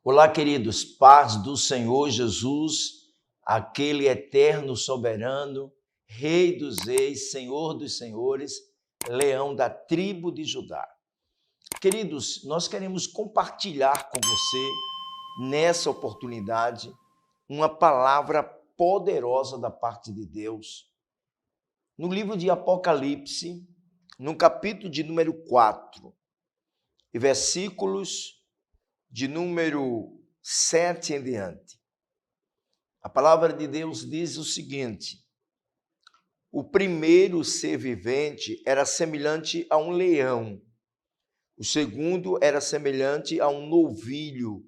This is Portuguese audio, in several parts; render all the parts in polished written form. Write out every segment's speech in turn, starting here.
Olá, queridos, paz do Senhor Jesus, aquele eterno soberano, Rei dos reis, Senhor dos senhores, Leão da tribo de Judá. Queridos, nós queremos compartilhar com você, nessa oportunidade, uma palavra poderosa da parte de Deus. No livro de Apocalipse, no capítulo de número 4, e versículos de número 7 em diante. A palavra de Deus diz o seguinte: o primeiro ser vivente era semelhante a um leão, o segundo era semelhante a um novilho,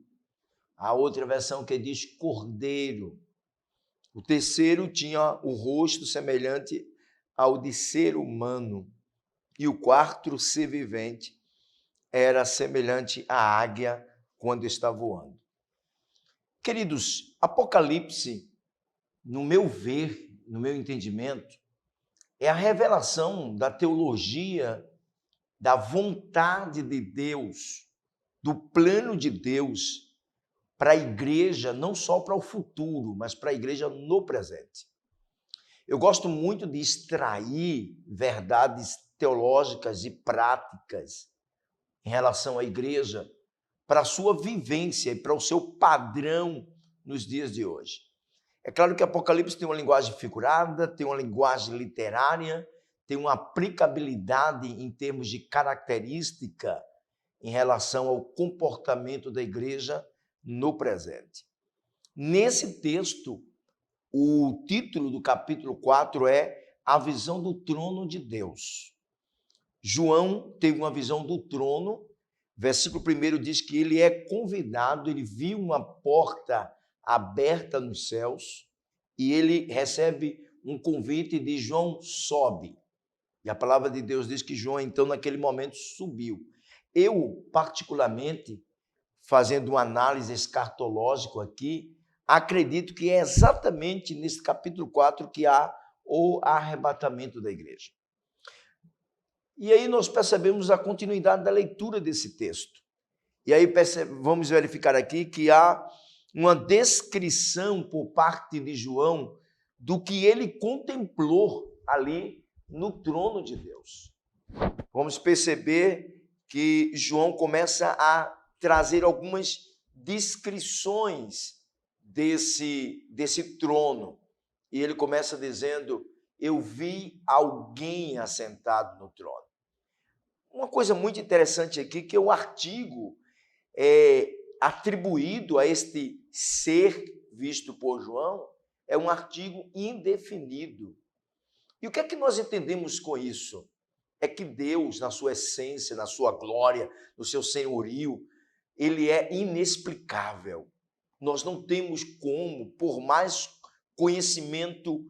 a outra versão que diz cordeiro, o terceiro tinha o rosto semelhante ao de ser humano, e o quarto ser vivente era semelhante à águia quando está voando. Queridos, Apocalipse, no meu ver, no meu entendimento, é a revelação da teologia, da vontade de Deus, do plano de Deus para a igreja, não só para o futuro, mas para a igreja no presente. Eu gosto muito de extrair verdades teológicas e práticas em relação à igreja, para a sua vivência e para o seu padrão nos dias de hoje. É claro que Apocalipse tem uma linguagem figurada, tem uma linguagem literária, tem uma aplicabilidade em termos de característica em relação ao comportamento da igreja no presente. Nesse texto, o título do capítulo 4 é A Visão do Trono de Deus. João teve uma visão do trono. Versículo 1 diz que ele é convidado, ele viu uma porta aberta nos céus e ele recebe um convite de João, sobe. E a palavra de Deus diz que João, então, naquele momento, subiu. Eu, particularmente, fazendo uma análise escatológica aqui, acredito que é exatamente nesse capítulo 4 que há o arrebatamento da igreja. E aí nós percebemos a continuidade da leitura desse texto. E aí vamos verificar aqui que há uma descrição por parte de João do que ele contemplou ali no trono de Deus. Vamos perceber que João começa a trazer algumas descrições desse trono. E ele começa dizendo: eu vi alguém assentado no trono. Uma coisa muito interessante aqui, que o artigo atribuído a este ser visto por João é um artigo indefinido. E o que é que nós entendemos com isso? É que Deus, na sua essência, na sua glória, no seu senhorio, ele é inexplicável. Nós não temos como, por mais conhecimento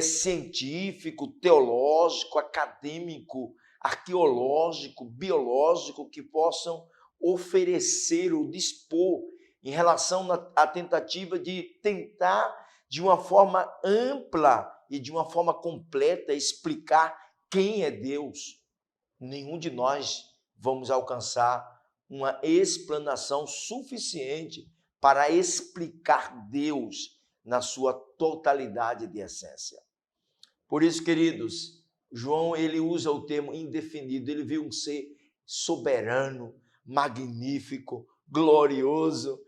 científico, teológico, acadêmico, arqueológico, biológico, que possam oferecer ou dispor em relação à tentativa de tentar, de uma forma ampla e de uma forma completa, explicar quem é Deus. Nenhum de nós vamos alcançar uma explanação suficiente para explicar Deus na sua totalidade de essência. Por isso, queridos, João ele usa o termo indefinido. Ele viu um ser soberano, magnífico, glorioso,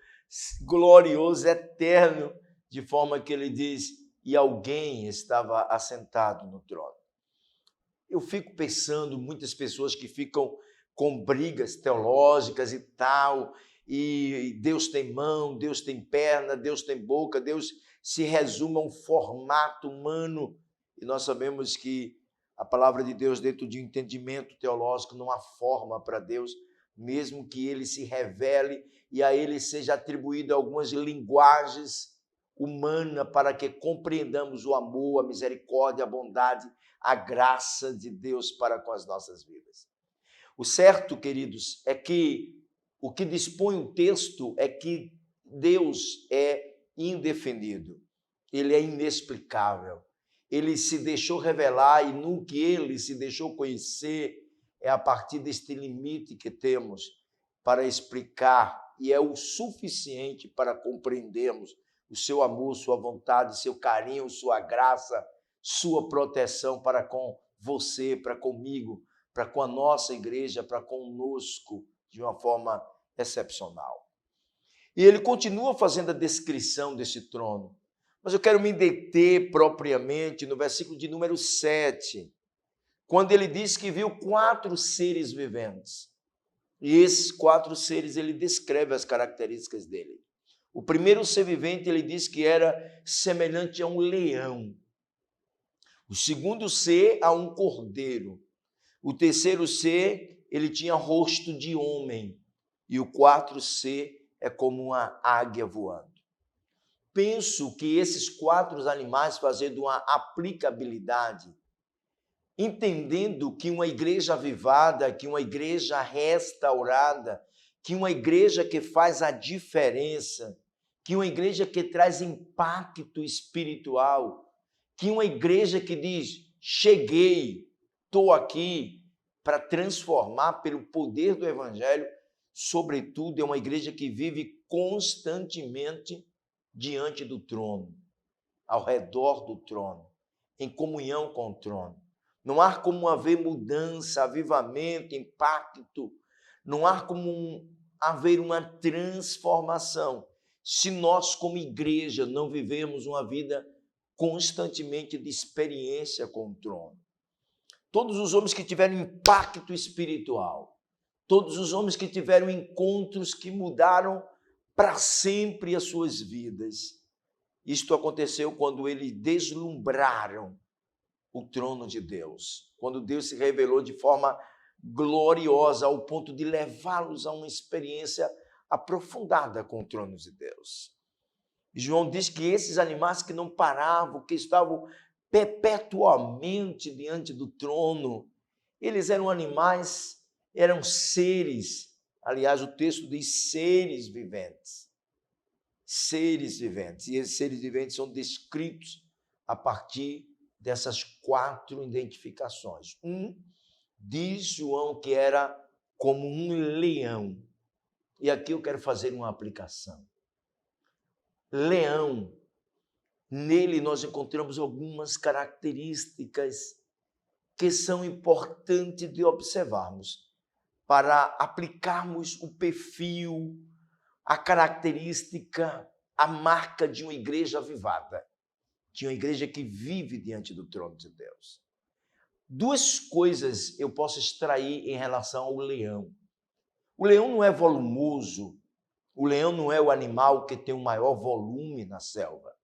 eterno, de forma que ele diz: e alguém estava assentado no trono. Eu fico pensando, muitas pessoas que ficam com brigas teológicas e tal, e Deus tem mão, Deus tem perna, Deus tem boca, Deus se resume a um formato humano. E nós sabemos que a palavra de Deus, dentro de um entendimento teológico, não há forma para Deus, mesmo que ele se revele e a ele seja atribuído algumas linguagens humanas para que compreendamos o amor, a misericórdia, a bondade, a graça de Deus para com as nossas vidas. O certo, queridos, é que o que dispõe o texto é que Deus é indefinido, ele é inexplicável. Ele se deixou revelar e no que ele se deixou conhecer é a partir deste limite que temos para explicar e é o suficiente para compreendermos o seu amor, sua vontade, seu carinho, sua graça, sua proteção para com você, para comigo, para com a nossa igreja, para conosco, de uma forma excepcional. E ele continua fazendo a descrição desse trono. Mas eu quero me deter propriamente no versículo de número 7, quando ele diz que viu 4 seres viventes. E esses 4 seres, ele descreve as características dele. O primeiro ser vivente, ele diz que era semelhante a um leão. O segundo ser, a um cordeiro. O terceiro ser, ele tinha rosto de homem. E o quarto ser é como uma águia voando. Penso que esses 4 animais fazendo uma aplicabilidade, entendendo que uma igreja avivada, que uma igreja restaurada, que uma igreja que faz a diferença, que uma igreja que traz impacto espiritual, que uma igreja que diz, cheguei, estou aqui para transformar pelo poder do evangelho, sobretudo é uma igreja que vive constantemente diante do trono, ao redor do trono, em comunhão com o trono. Não há como haver mudança, avivamento, impacto, não há como haver uma transformação se nós, como igreja, não vivemos uma vida constantemente de experiência com o trono. Todos os homens que tiveram impacto espiritual, todos os homens que tiveram encontros que mudaram para sempre as suas vidas. Isto aconteceu quando eles deslumbraram o trono de Deus, quando Deus se revelou de forma gloriosa ao ponto de levá-los a uma experiência aprofundada com o trono de Deus. E João diz que esses animais que não paravam, que estavam perpetuamente diante do trono, eles eram animais, eram seres. Aliás, o texto diz seres viventes. Seres viventes. E esses seres viventes são descritos a partir dessas 4 identificações. Diz João que era como um leão. E aqui eu quero fazer uma aplicação. Leão, nele nós encontramos algumas características que são importantes de observarmos, para aplicarmos o perfil, a característica, a marca de uma igreja avivada, de uma igreja que vive diante do trono de Deus. 2 coisas eu posso extrair em relação ao leão. O leão não é volumoso, o leão não é o animal que tem o maior volume na selva.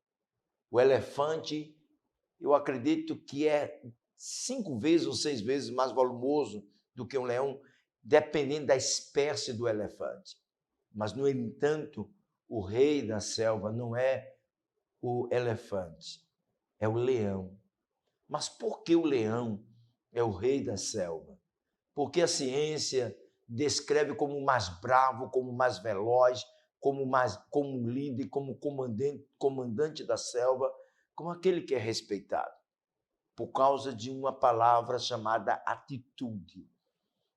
O elefante, eu acredito que é 5 vezes ou 6 vezes mais volumoso do que um leão, dependendo da espécie do elefante. Mas, no entanto, o rei da selva não é o elefante, é o leão. Mas por que o leão é o rei da selva? Porque a ciência descreve como mais bravo, como mais veloz, como líder, como comandante da selva, como aquele que é respeitado, por causa de uma palavra chamada atitude.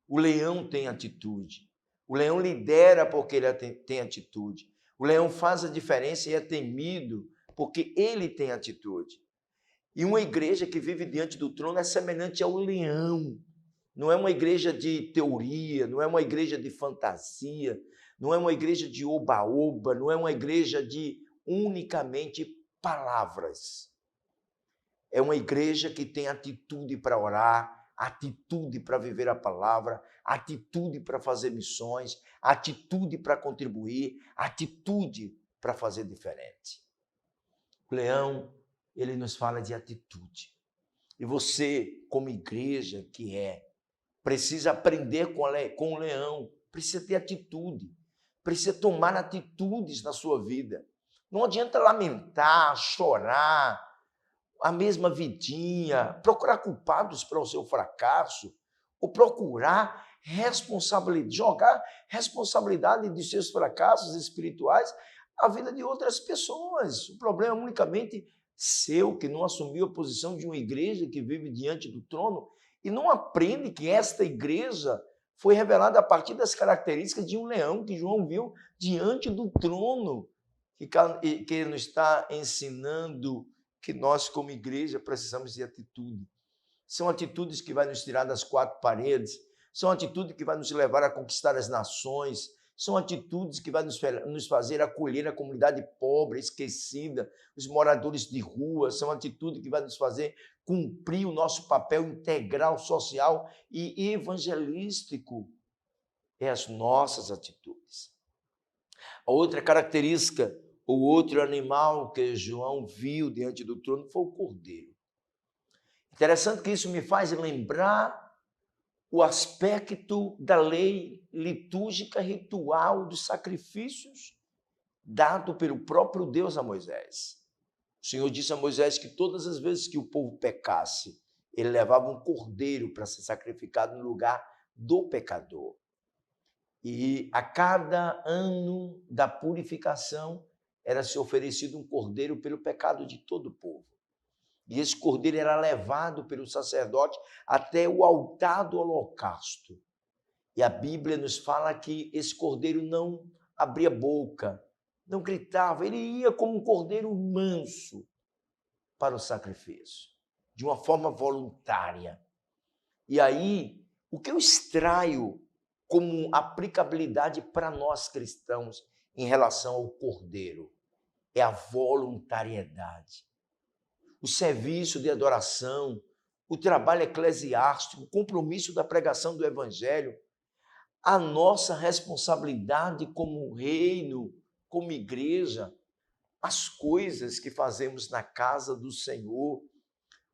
O leão tem atitude. O leão lidera porque ele tem atitude. O leão faz a diferença e é temido porque ele tem atitude. E uma igreja que vive diante do trono é semelhante ao leão. Não é uma igreja de teoria, não é uma igreja de fantasia, não é uma igreja de oba-oba, não é uma igreja de unicamente palavras. É uma igreja que tem atitude para orar, atitude para viver a palavra, atitude para fazer missões, atitude para contribuir, atitude para fazer diferente. O leão, ele nos fala de atitude. E você, como igreja que precisa aprender com o leão, precisa ter atitude, precisa tomar atitudes na sua vida. Não adianta lamentar, chorar, a mesma vidinha, procurar culpados para o seu fracasso, ou procurar responsabilidade, jogar responsabilidade de seus fracassos espirituais à vida de outras pessoas. O problema é unicamente seu, que não assumiu a posição de uma igreja que vive diante do trono e não aprende que esta igreja foi revelado a partir das características de um leão que João viu diante do trono, que ele nos está ensinando que nós, como igreja, precisamos de atitude. São atitudes que vão nos tirar das quatro paredes, são atitudes que vão nos levar a conquistar as nações, são atitudes que vão nos fazer acolher a comunidade pobre, esquecida, os moradores de rua, são atitudes que vão nos fazer cumprir o nosso papel integral, social e evangelístico. É as nossas atitudes. A outra característica, o outro animal que João viu diante do trono foi o cordeiro. Interessante que isso me faz lembrar o aspecto da lei litúrgica ritual dos sacrifícios dado pelo próprio Deus a Moisés. O Senhor disse a Moisés que todas as vezes que o povo pecasse, ele levava um cordeiro para ser sacrificado no lugar do pecador. E a cada ano da purificação era se oferecido um cordeiro pelo pecado de todo o povo. E esse cordeiro era levado pelo sacerdote até o altar do holocausto. E a Bíblia nos fala que esse cordeiro não abria boca, não gritava, ele ia como um cordeiro manso para o sacrifício, de uma forma voluntária. E aí, o que eu extraio como aplicabilidade para nós cristãos em relação ao cordeiro é a voluntariedade. O serviço de adoração, o trabalho eclesiástico, o compromisso da pregação do evangelho, a nossa responsabilidade como reino, como igreja, as coisas que fazemos na casa do Senhor,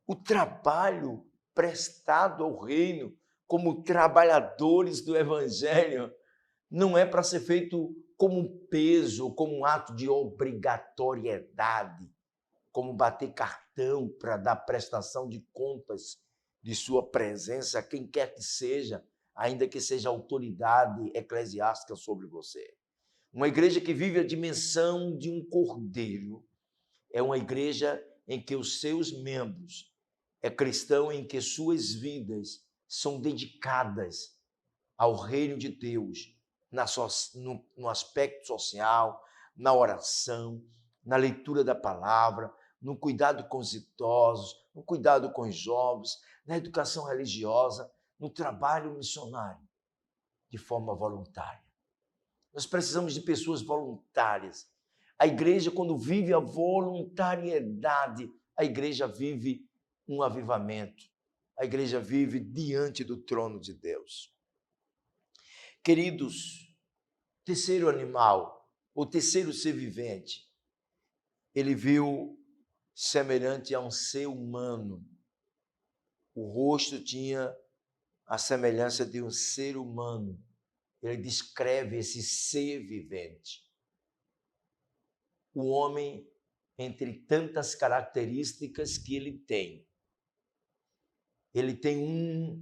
o trabalho prestado ao reino como trabalhadores do evangelho, não é para ser feito como um peso, como um ato de obrigatoriedade, como bater cartão para dar prestação de contas de sua presença a quem quer que seja, ainda que seja autoridade eclesiástica sobre você. Uma igreja que vive a dimensão de um cordeiro é uma igreja em que os seus membros é cristão, em que suas vidas são dedicadas ao reino de Deus, no aspecto social, na oração, na leitura da palavra, no cuidado com os idosos, no cuidado com os jovens, na educação religiosa, no trabalho missionário, de forma voluntária. Nós precisamos de pessoas voluntárias. A igreja, quando vive a voluntariedade, a igreja vive um avivamento. A igreja vive diante do trono de Deus. Queridos, terceiro animal, o terceiro ser vivente, ele viu semelhante a um ser humano. O rosto tinha a semelhança de um ser humano. Ele descreve esse ser vivente. O homem, entre tantas características que ele tem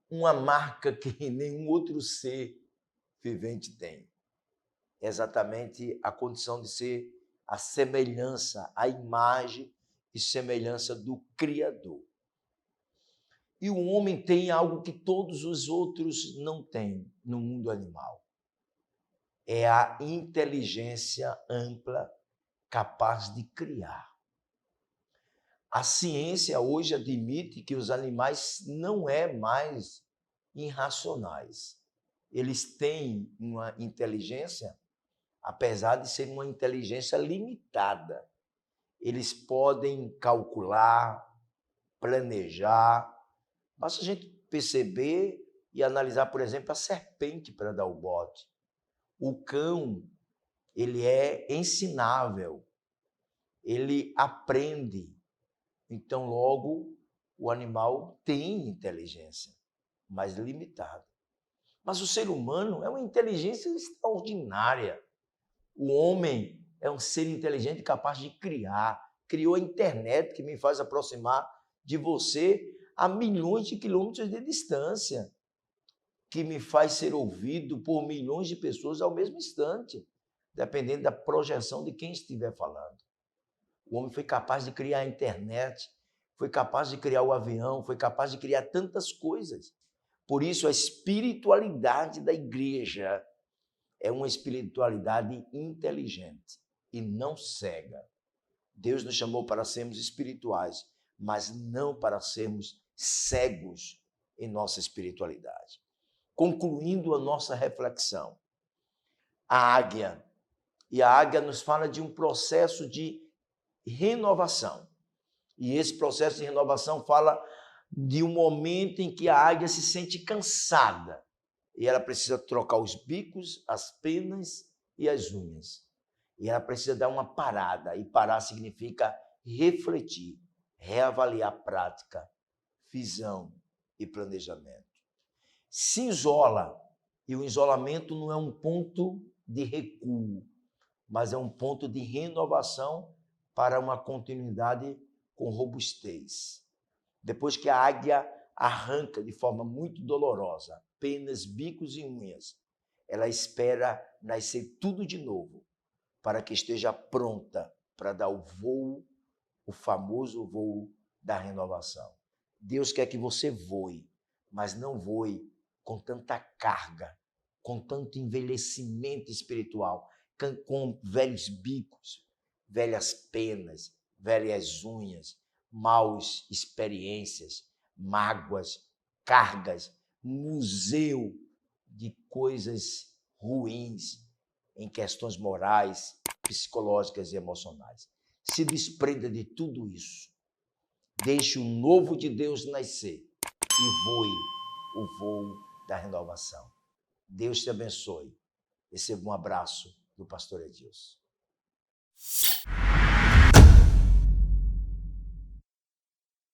uma marca que nenhum outro ser vivente tem. É exatamente a condição de ser a semelhança, a imagem e semelhança do Criador. E o homem tem algo que todos os outros não têm no mundo animal. É a inteligência ampla capaz de criar. A ciência hoje admite que os animais não é mais irracionais. Eles têm uma inteligência, apesar de ser uma inteligência limitada. Eles podem calcular, planejar. Basta a gente perceber e analisar, por exemplo, a serpente para dar o bote. O cão, ele é ensinável, ele aprende. Então, logo, o animal tem inteligência, mas limitada. Mas o ser humano é uma inteligência extraordinária. O homem é um ser inteligente capaz de criar. Criou a internet, que me faz aproximar de você a milhões de quilômetros de distância, que me faz ser ouvido por milhões de pessoas ao mesmo instante, dependendo da projeção de quem estiver falando. O homem foi capaz de criar a internet, foi capaz de criar o avião, foi capaz de criar tantas coisas. Por isso, a espiritualidade da igreja é uma espiritualidade inteligente e não cega. Deus nos chamou para sermos espirituais, mas não para sermos cegos em nossa espiritualidade. Concluindo a nossa reflexão, a águia nos fala de um processo de renovação. E esse processo de renovação fala de um momento em que a águia se sente cansada e ela precisa trocar os bicos, as penas e as unhas. E ela precisa dar uma parada, e parar significa refletir, reavaliar a prática, visão e planejamento. Se isola, e o isolamento não é um ponto de recuo, mas é um ponto de renovação para uma continuidade com robustez. Depois que a águia arranca de forma muito dolorosa penas, bicos e unhas, ela espera nascer tudo de novo, para que esteja pronta para dar o voo, o famoso voo da renovação. Deus quer que você voe, mas não voe com tanta carga, com tanto envelhecimento espiritual, com velhos bicos, velhas penas, velhas unhas, maus experiências, mágoas, cargas, museu de coisas ruins em questões morais, psicológicas e emocionais. Se desprenda de tudo isso. Deixe o novo de Deus nascer e voe o voo da renovação. Deus te abençoe. Receba um abraço do pastor Edilson.